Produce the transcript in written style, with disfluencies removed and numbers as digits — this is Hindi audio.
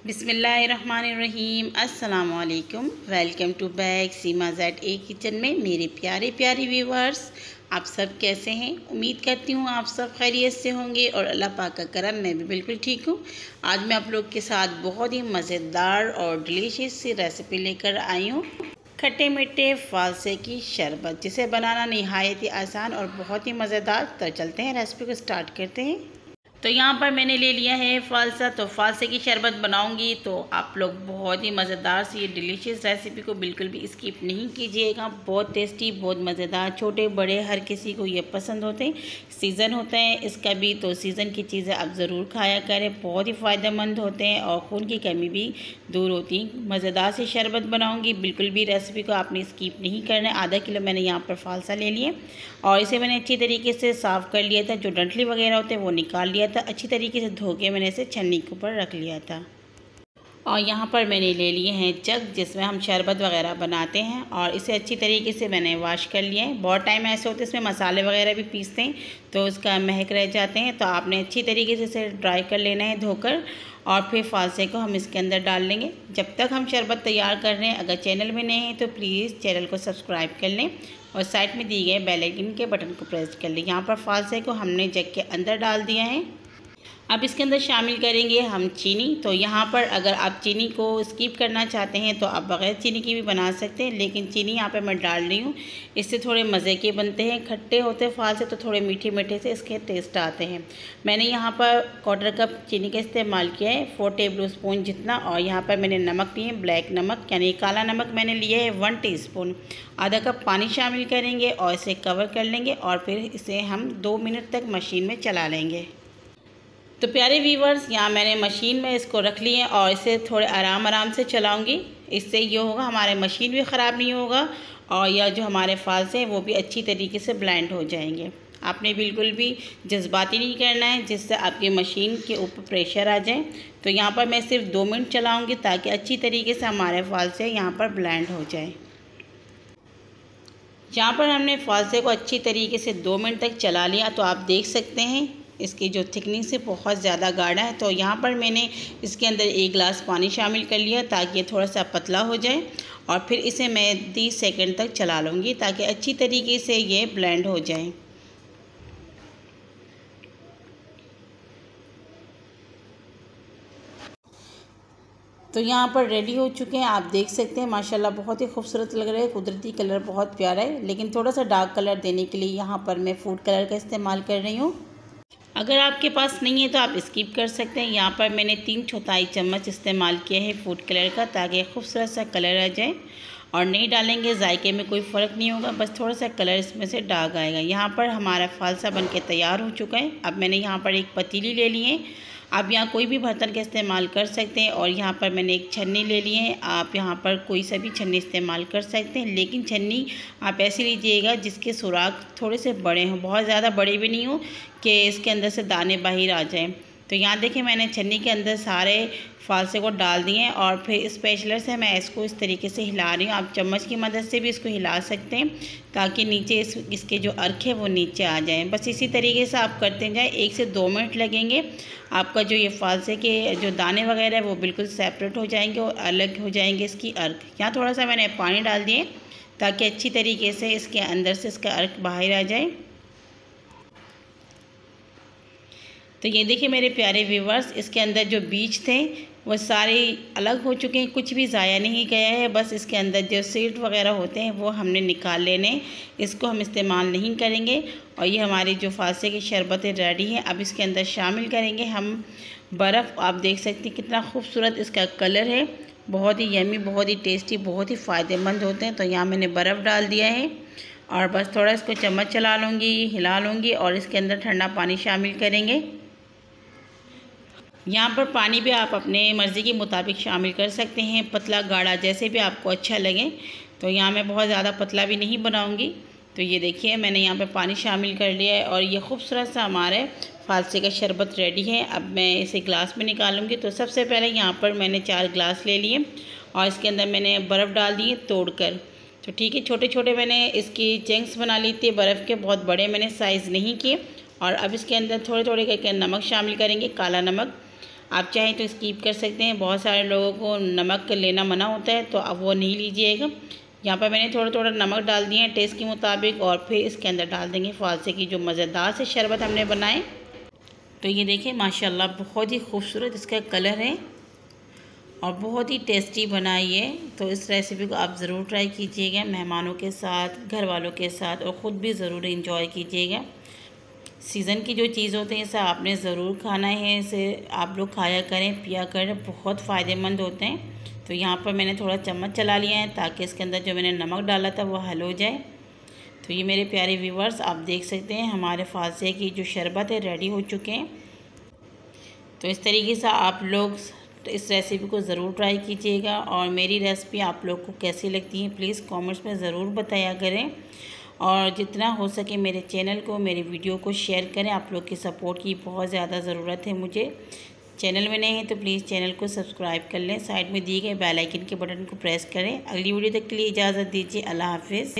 बिस्मिल्लाहिर्रहमानिर्रहीम। अस्सलाम वालेकुम। Welcome to back Seema Z kitchen में। मेरे प्यारे प्यारे व्यूवर्स, आप सब कैसे हैं? उम्मीद करती हूँ आप सब खैरियत से होंगे और अल्लाह पाक का करम मैं भी बिल्कुल ठीक हूँ। आज मैं आप लोग के साथ बहुत ही मज़ेदार और डिलीशियस सी रेसिपी लेकर आई हूँ। खट्टे मीठे फालसे की शरबत, जिसे बनाना नहायत ही आसान और बहुत ही मज़ेदार। तो चलते हैं रेसिपी को स्टार्ट करते हैं। तो यहाँ पर मैंने ले लिया है फालसा। तो फालसे की शरबत बनाऊंगी तो आप लोग बहुत ही मज़ेदार सी ये डिलीशियस रेसिपी को बिल्कुल भी स्किप नहीं कीजिएगा। बहुत टेस्टी, बहुत मज़ेदार, छोटे बड़े हर किसी को ये पसंद होते हैं। सीज़न होता है इसका भी, तो सीज़न की चीज़ें आप ज़रूर खाया करें। बहुत ही फ़ायदेमंद होते हैं और खून की कमी भी दूर होती है। मज़ेदार सी शरबत बनाऊँगी, बिल्कुल भी रेसिपी को आपने स्किप नहीं करना है। आधा किलो मैंने यहाँ पर फालसा ले लिए और इसे मैंने अच्छी तरीके से साफ़ कर लिया था। जो डंठली वगैरह होते हैं वो निकाल लिया था। अच्छी तरीके से धो के मैंने इसे छन्नी के ऊपर रख लिया था। और यहाँ पर मैंने ले लिए हैं जग, जिसमें हम शरबत वगैरह बनाते हैं, और इसे अच्छी तरीके से मैंने वॉश कर लिया है। बहुत टाइम ऐसे होते हैं इसमें मसाले वगैरह भी पीसते हैं तो उसका महक रह जाते हैं। तो आपने अच्छी तरीके से इसे ड्राई कर लेना है धोकर, और फिर फालसे को हम इसके अंदर डाल लेंगे। जब तक हम शरबत तैयार कर रहे हैं, अगर चैनल में नए हैं तो प्लीज़ चैनल को सब्सक्राइब कर लें और साइड में दिए गए बेल आइकन के बटन को प्रेस कर लें। यहाँ पर फालसे को हमने जग के अंदर डाल दिया है। अब इसके अंदर शामिल करेंगे हम चीनी। तो यहाँ पर अगर आप चीनी को स्किप करना चाहते हैं तो आप बग़ैर चीनी की भी बना सकते हैं, लेकिन चीनी यहाँ पे मैं डाल रही हूँ। इससे थोड़े मज़े के बनते हैं, खट्टे होते हैं फालसे तो थोड़े मीठे मीठे से इसके टेस्ट आते हैं। मैंने यहाँ पर 1/4 कप चीनी का इस्तेमाल किया है, 4 टेबल स्पून जितना। और यहाँ पर मैंने नमक लिए, ब्लैक नमक यानी काला नमक मैंने लिया है 1 टीस्पून। आधा कप पानी शामिल करेंगे और इसे कवर कर लेंगे और फिर इसे हम 2 मिनट तक मशीन में चला लेंगे। तो प्यारे व्यूवर्स, यहाँ मैंने मशीन में इसको रख लिए और इसे थोड़े आराम से चलाऊंगी। इससे ये होगा हमारे मशीन भी ख़राब नहीं होगा और यह जो हमारे फालसे हैं वो भी अच्छी तरीके से ब्लेंड हो जाएंगे। आपने बिल्कुल भी जज्बाती नहीं करना है जिससे आपकी मशीन के ऊपर प्रेशर आ जाए। तो यहाँ पर मैं सिर्फ 2 मिनट चलाऊँगी ताकि अच्छी तरीके से हमारे फालसे यहाँ पर ब्लेंड हो जाए। यहाँ पर हमने फालसे को अच्छी तरीके से 2 मिनट तक चला लिया। तो आप देख सकते हैं इसकी जो थिकनेस है बहुत ज़्यादा गाढ़ा है। तो यहाँ पर मैंने इसके अंदर 1 गिलास पानी शामिल कर लिया ताकि ये थोड़ा सा पतला हो जाए, और फिर इसे मैं 30 सेकंड तक चला लूँगी ताकि अच्छी तरीके से ये ब्लेंड हो जाए। तो यहाँ पर रेडी हो चुके हैं, आप देख सकते हैं माशाल्लाह बहुत ही खूबसूरत लग रहा है। कुदरती कलर बहुत प्यारा है, लेकिन थोड़ा सा डार्क कलर देने के लिए यहाँ पर मैं फूड कलर का इस्तेमाल कर रही हूँ। अगर आपके पास नहीं है तो आप स्किप कर सकते हैं। यहाँ पर मैंने 3/4 चम्मच इस्तेमाल किया है फूड कलर का ताकि खूबसूरत सा कलर आ जाए। और नहीं डालेंगे जायके में कोई फ़र्क नहीं होगा, बस थोड़ा सा कलर इसमें से डार्क आएगा। यहाँ पर हमारा फालसा बनके तैयार हो चुका है। अब मैंने यहाँ पर एक पतीली ले ली है, आप यहाँ कोई भी बर्तन का इस्तेमाल कर सकते हैं। और यहाँ पर मैंने एक छन्नी ले ली है, आप यहाँ पर कोई सा भी छन्नी इस्तेमाल कर सकते हैं, लेकिन छन्नी आप ऐसी लीजिएगा जिसके सुराख थोड़े से बड़े हों, बहुत ज़्यादा बड़े भी नहीं हो कि इसके अंदर से दाने बाहर आ जाएं। तो यहाँ देखिए मैंने छन्नी के अंदर सारे फालसे को डाल दिए हैं और फिर स्पैचुलर से मैं इसको इस तरीके से हिला रही हूँ। आप चम्मच की मदद से भी इसको हिला सकते हैं ताकि नीचे इसके जो अर्क है वो नीचे आ जाए। बस इसी तरीके से आप करते जाएं, 1 से 2 मिनट लगेंगे। आपका जो ये फालसे के जो दाने वगैरह है वो बिल्कुल सेपरेट हो जाएंगे और अलग हो जाएंगे इसकी अर्क। यहाँ थोड़ा सा मैंने पानी डाल दिए ताकि अच्छी तरीके से इसके अंदर से इसका अर्क बाहर आ जाए। तो ये देखिए मेरे प्यारे व्यूवर्स, इसके अंदर जो बीज थे वो सारे अलग हो चुके हैं, कुछ भी ज़ाया नहीं गया है। बस इसके अंदर जो सीड वगैरह होते हैं वो हमने निकाल लेने, इसको हम इस्तेमाल नहीं करेंगे। और ये हमारी जो फालसे की शरबत रेडी है। अब इसके अंदर शामिल करेंगे हम बर्फ़। आप देख सकते हैं कितना खूबसूरत इसका कलर है, बहुत ही यमी, बहुत ही टेस्टी, बहुत ही फ़ायदेमंद होते हैं। तो यहाँ मैंने बर्फ़ डाल दिया है और बस थोड़ा इसको चम्मच चला लूँगी, हिला लूँगी और इसके अंदर ठंडा पानी शामिल करेंगे। यहाँ पर पानी भी आप अपने मर्ज़ी के मुताबिक शामिल कर सकते हैं, पतला गाढ़ा जैसे भी आपको अच्छा लगे। तो यहाँ मैं बहुत ज़्यादा पतला भी नहीं बनाऊँगी। तो ये देखिए मैंने यहाँ पर पानी शामिल कर लिया है और ये खूबसूरत सा हमारे फालसे का शरबत रेडी है। अब मैं इसे ग्लास में निकालूँगी। तो सबसे पहले यहाँ पर मैंने 4 गिलास ले लिए और इसके अंदर मैंने बर्फ़ डाल दी तोड़ कर। तो ठीक है, छोटे छोटे मैंने इसकी चंक्स बना ली थी बर्फ़ के, बहुत बड़े मैंने साइज़ नहीं किए। और अब इसके अंदर थोड़े थोड़े करके नमक शामिल करेंगे, काला नमक। आप चाहें तो स्किप कर सकते हैं। बहुत सारे लोगों को नमक लेना मना होता है, तो अब वो नहीं लीजिएगा। यहाँ पर मैंने थोड़ा थोड़ा नमक डाल दिया है टेस्ट के मुताबिक, और फिर इसके अंदर डाल देंगे फालसे की जो मज़ेदार से शरबत हमने बनाए। तो ये देखिए माशाल्लाह बहुत ही खूबसूरत इसका कलर है और बहुत ही टेस्टी बनाई है। तो इस रेसिपी को आप ज़रूर ट्राई कीजिएगा मेहमानों के साथ, घर वालों के साथ, और ख़ुद भी ज़रूर इंजॉय कीजिएगा। सीज़न की जो चीज़ होते हैं इसे आपने ज़रूर खाना है, इसे आप लोग खाया करें, पिया करें, बहुत फ़ायदेमंद होते हैं। तो यहाँ पर मैंने थोड़ा चम्मच चला लिया है ताकि इसके अंदर जो मैंने नमक डाला था वो हल हो जाए। तो ये मेरे प्यारे व्यूवर्स आप देख सकते हैं हमारे फालसे की जो शरबत है रेडी हो चुके हैं। तो इस तरीके से आप लोग इस रेसिपी को ज़रूर ट्राई कीजिएगा, और मेरी रेसिपी आप लोग को कैसी लगती है प्लीज़ कमेंट्स में ज़रूर बताया करें, और जितना हो सके मेरे चैनल को, मेरे वीडियो को शेयर करें। आप लोग की सपोर्ट की बहुत ज़्यादा ज़रूरत है मुझे। चैनल में नहीं है तो प्लीज़ चैनल को सब्सक्राइब कर लें, साइड में दिए गए बेल आइकन के बटन को प्रेस करें। अगली वीडियो तक के लिए इजाज़त दीजिए। अल्लाह हाफिज़।